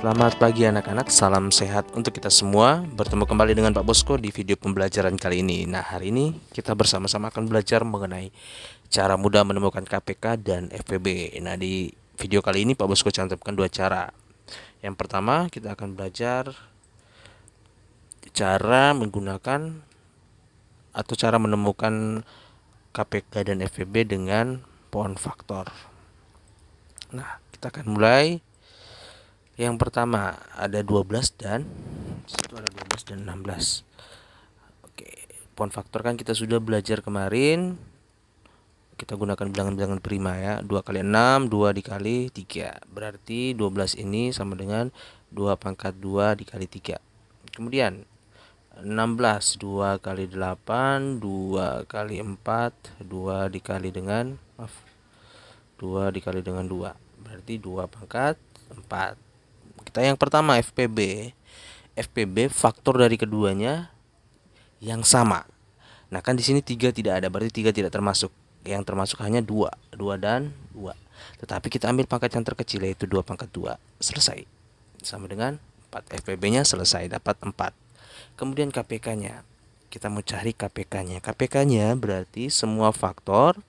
Selamat pagi anak-anak, salam sehat untuk kita semua. Bertemu kembali dengan Pak Bosko di video pembelajaran kali ini. Nah, hari ini kita bersama-sama akan belajar mengenai cara mudah menemukan KPK dan FPB. Nah, di video kali ini Pak Bosko cantumkan dua cara. Yang pertama, kita akan belajar cara menggunakan atau cara menemukan KPK dan FPB dengan pohon faktor. Nah, kita akan mulai. Yang pertama ada 12 dan situ ada 12 dan 16. Oke, pohon faktor kan kita sudah belajar kemarin. Kita gunakan bilangan-bilangan prima ya. 2 kali 6, 2 dikali 3. Berarti 12 ini sama dengan 2 pangkat 2 dikali 3. Kemudian 16, 2 kali 8, 2 kali 4, 2 dikali dengan 2 dikali dengan 2. Berarti 2 pangkat 4. Kita yang pertama FPB. FPB faktor dari keduanya yang sama. Nah, kan di sini 3 tidak ada, berarti 3 tidak termasuk. Yang termasuk hanya 2 dan 2. Tetapi kita ambil pangkat yang terkecil yaitu 2 pangkat 2. Selesai. Sama dengan 4. FPB-nya selesai, dapat 4. Kemudian KPK-nya. Kita mau cari KPK-nya. KPK-nya berarti semua faktor,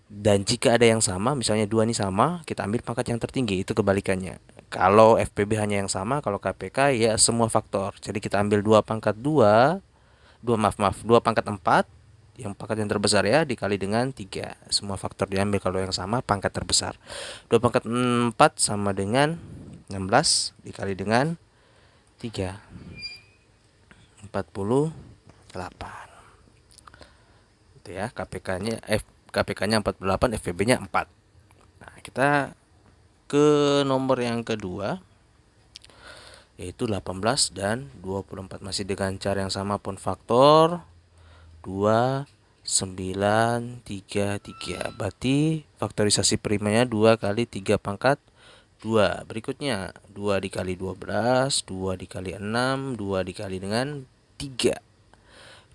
dan jika ada yang sama, misalnya 2 ini sama, kita ambil pangkat yang tertinggi, itu kebalikannya. Kalau FPB hanya yang sama, kalau KPK ya semua faktor. Jadi kita ambil 2 pangkat 2, 2 pangkat 4, yang pangkat yang terbesar ya, dikali dengan 3. Semua faktor diambil kalau yang sama, pangkat terbesar. 2 pangkat 4 sama dengan 16 dikali dengan 3. 48. Itu ya, KPK-nya 48, FPB-nya 4. Nah, kita ke nomor yang kedua yaitu 18 dan 24. Masih dengan cara yang sama, pohon faktor 2, 9, 3, 3. Berarti faktorisasi primanya 2 kali 3 pangkat 2. Berikutnya 2 dikali 12, 2 dikali 6, 2 dikali dengan 3.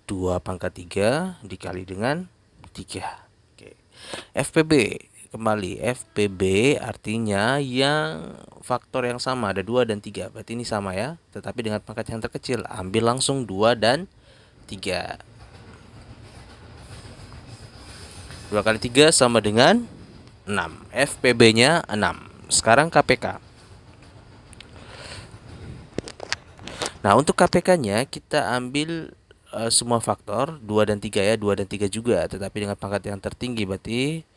2 pangkat 3 dikali dengan 3. Oke. FPB. Kembali, FPB artinya yang faktor yang sama, ada 2 dan 3. Berarti ini sama ya, tetapi dengan pangkat yang terkecil. Ambil langsung 2 dan 3. 2 kali 3 sama dengan 6. FPB-nya 6. Sekarang KPK. Nah, untuk KPK-nya kita ambil semua faktor 2 dan 3 ya, 2 dan 3 juga, tetapi dengan pangkat yang tertinggi, berarti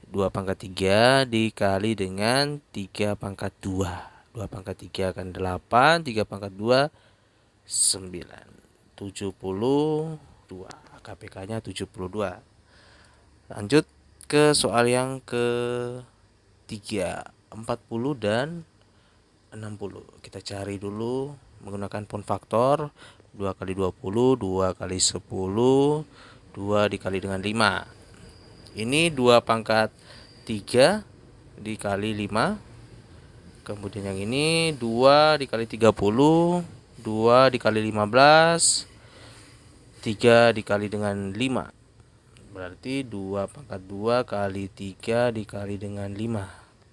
2 pangkat 3 dikali dengan 3 pangkat 2. 2 pangkat 3 akan 8, 3 pangkat 2 9. 72. KPK-nya 72. Lanjut ke soal yang ketiga, 40 dan 60. Kita cari dulu menggunakan pohon faktor. 2 kali 20, 2 kali 10, 2 dikali dengan 5. Ini 2 pangkat 3 dikali 5. Kemudian yang ini 2 dikali 30, 2 dikali 15, 3 dikali dengan 5. Berarti 2 pangkat 2 kali 3 dikali dengan 5.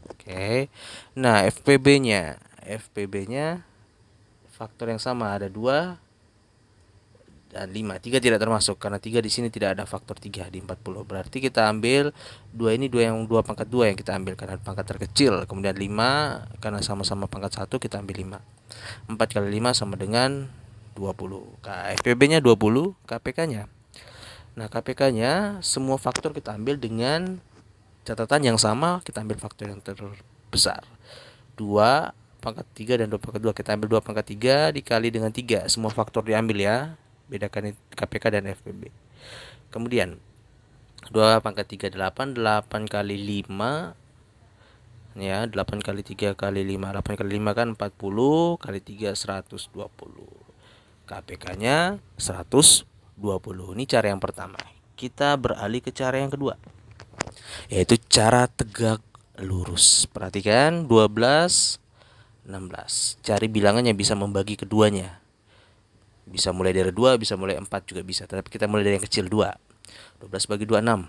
Oke. Nah, FPB-nya. FPB-nya faktor yang sama, ada 2 dan 5. 3 tidak termasuk karena 3 di sini tidak ada faktor 3 di 40. Berarti kita ambil 2 ini, 2 yang 2 pangkat 2 yang kita ambil karena pangkat terkecil. Kemudian 5 karena sama-sama pangkat 1 kita ambil 5. 4 kali 5 sama dengan 20. FPB-nya 20, KPK-nya. Nah, KPK-nya semua faktor kita ambil dengan catatan yang sama, kita ambil faktor yang terbesar. 2 pangkat 3 dan 2 pangkat 2, kita ambil 2 pangkat 3 dikali dengan 3. Semua faktor diambil ya. Bedakan KPK dan FPB. Kemudian 2 pangkat 3 8, 8 kali 5 ya, 8 kali 3 kali 5. 8 kali 5 kan 40, kali 3 120. KPK-nya 120. Ini cara yang pertama. Kita beralih ke cara yang kedua, yaitu cara tegak lurus. Perhatikan 12, 16. Cari bilangan yang bisa membagi keduanya. Bisa mulai dari 2, bisa mulai 4 juga bisa. Tapi kita mulai dari yang kecil, 2. 12 bagi 2, 6.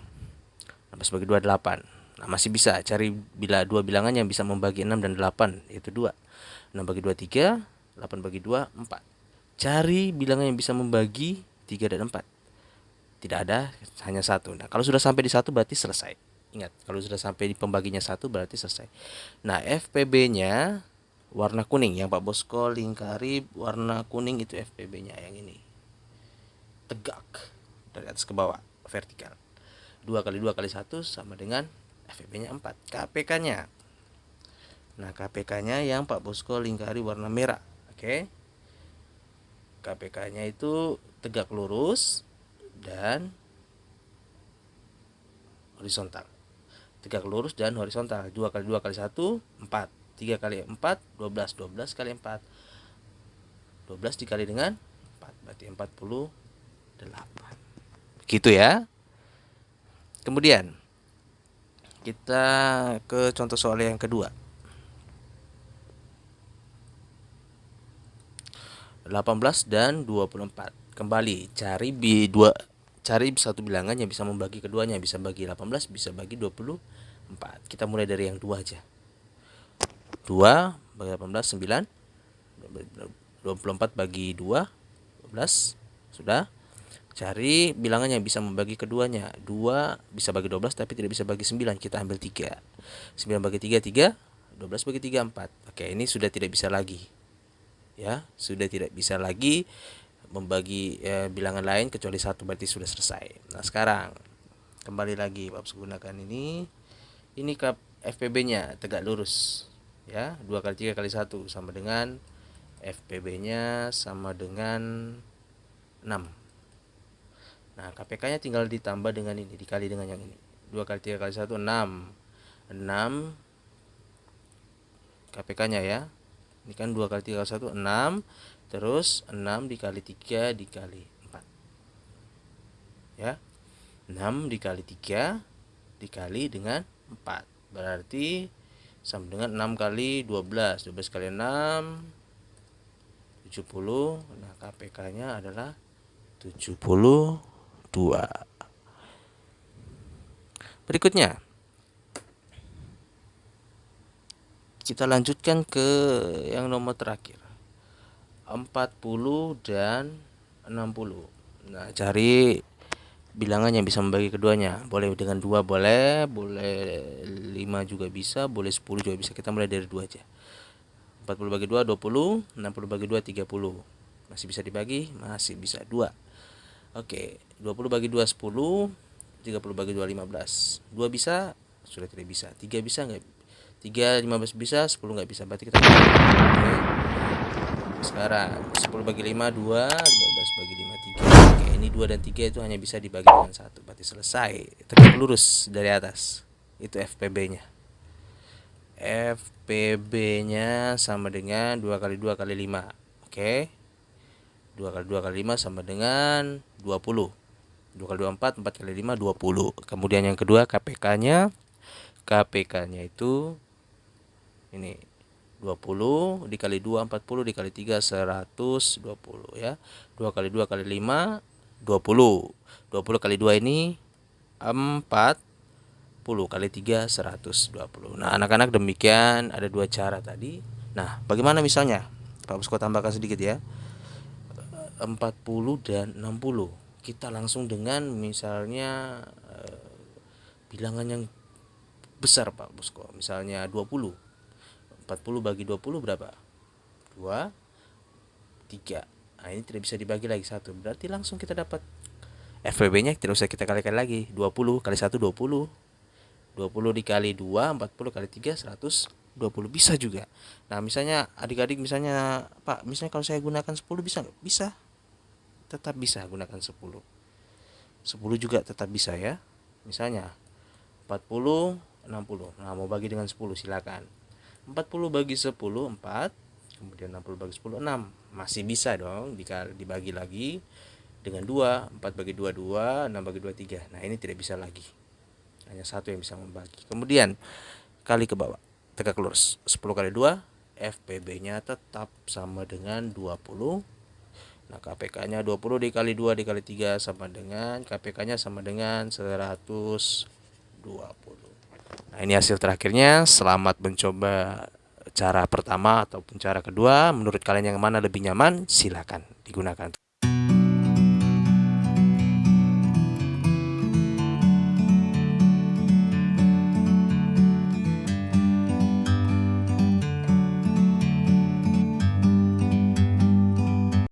16 bagi 2, 8. Nah, masih bisa cari bila dua bilangan yang bisa membagi 6 dan 8, yaitu 2. 6 bagi 2 3, 8 bagi 2 4. Cari bilangan yang bisa membagi 3 dan 4. Tidak ada, hanya satu. Nah, kalau sudah sampai di satu berarti selesai. Ingat, kalau sudah sampai di pembaginya satu berarti selesai. Nah, FPB-nya warna kuning yang Pak Bosko lingkari warna kuning, itu FPB-nya yang ini. Tegak dari atas ke bawah, vertikal. 2 kali 2 kali 1 sama dengan FPB-nya 4. KPK-nya. Nah, KPK-nya yang Pak Bosko lingkari warna merah. Oke. KPK-nya itu tegak lurus dan horizontal. Tegak lurus dan horizontal. 2 kali 2 kali 1 4. 3 kali 4 12. 12 kali 4 12 dikali dengan 4 berarti 48. Begitu ya. Kemudian kita ke contoh soal yang kedua. 18 dan 24. Kembali cari cari satu bilangan yang bisa membagi keduanya, bisa bagi 18, bisa bagi 24. Kita mulai dari yang 2 aja. 2 bagi 18 9. 24 bagi 2 12. Sudah. Cari bilangan yang bisa membagi keduanya. 2 bisa bagi 12 tapi tidak bisa bagi 9. Kita ambil 3. 9 bagi 3 3. 12 bagi 3 4. Oke, ini sudah tidak bisa lagi. Ya, sudah tidak bisa lagi membagi bilangan lain kecuali satu, berarti sudah selesai. Nah, sekarang kembali lagi Bapak gunakan ini FPB-nya tegak lurus ya. 2 kali 3 kali 1 sama dengan FPB-nya sama dengan 6. Nah, KPK-nya tinggal ditambah dengan ini, dikali dengan yang ini. 2 kali 3 kali 1 6. 6 KPK-nya ya. Ini kan 2 kali 3 kali 1 6. Terus 6 dikali 3 dikali 4. Ya. 6 dikali 3 dikali dengan 4. Berarti sama dengan 6 kali 12. 12 kali 6 70. Nah, KPK-nya adalah 72. Berikutnya kita lanjutkan ke yang nomor terakhir, 40 dan 60. Nah, cari bilangan yang bisa membagi keduanya. Boleh dengan 2 boleh 5 juga bisa, boleh 10 juga bisa. Kita mulai dari 2 aja. 40 bagi 2 20, 60 bagi 2 30. Masih bisa dibagi? Masih bisa. 2. Oke, 20 bagi 2 10, 30 bagi 2 15. 2 bisa? Sudah tidak bisa. 3 bisa enggak? 3 15 bisa, 10 enggak bisa. Berarti kita oke. Sekarang 10 bagi 5 2, 15 bagi 5 3. Oke, ini 2 dan 3 itu hanya bisa dibagi dengan 1. Berarti selesai. Tegak lurus dari atas. Itu FPB-nya. FPB-nya sama dengan 2 kali 2 kali 5. Oke. 2 kali 2 kali 5 sama dengan 20. 2 kali 2 4, 4 kali 5 20. Kemudian yang kedua KPK-nya. KPK-nya itu ini 20 dikali 2 40 dikali 3 120 ya. 2 kali 2 kali 5 20. 20 kali 2 ini 40 kali 3 120. Nah, anak-anak demikian ada 2 cara tadi. Nah, bagaimana misalnya? Pak Bosko tambahkan sedikit ya. 40 dan 60. Kita langsung dengan misalnya bilangan yang besar Pak Bosko. Misalnya 20. 40 bagi 20 berapa? 2 3. Nah, ini tidak bisa dibagi lagi 1. Berarti langsung kita dapat FPB-nya, tidak usah kita kalikan lagi. 20 kali 1 20. 20 dikali 2 40 kali 3 120. Bisa juga. Nah, misalnya adik-adik misalnya, Pak, misalnya kalau saya gunakan 10 bisa enggak? Bisa. Tetap bisa gunakan 10. 10 juga tetap bisa ya. Misalnya 40 60. Nah, mau bagi dengan 10 silakan. 40 bagi 10 4. Kemudian 60 bagi 10 6. Masih bisa dong dibagi lagi dengan 2. 4 bagi 2 2, 6 bagi 2 3. Nah, ini tidak bisa lagi. Hanya satu yang bisa membagi. Kemudian kali ke bawah. Tegak lurus. 10 kali 2 FPB-nya tetap sama dengan 20. Nah, KPK-nya 20 dikali 2 dikali 3 sama dengan KPK-nya sama dengan 120. Nah, ini hasil terakhirnya. Selamat mencoba cara pertama ataupun cara kedua. Menurut kalian yang mana lebih nyaman, silakan digunakan.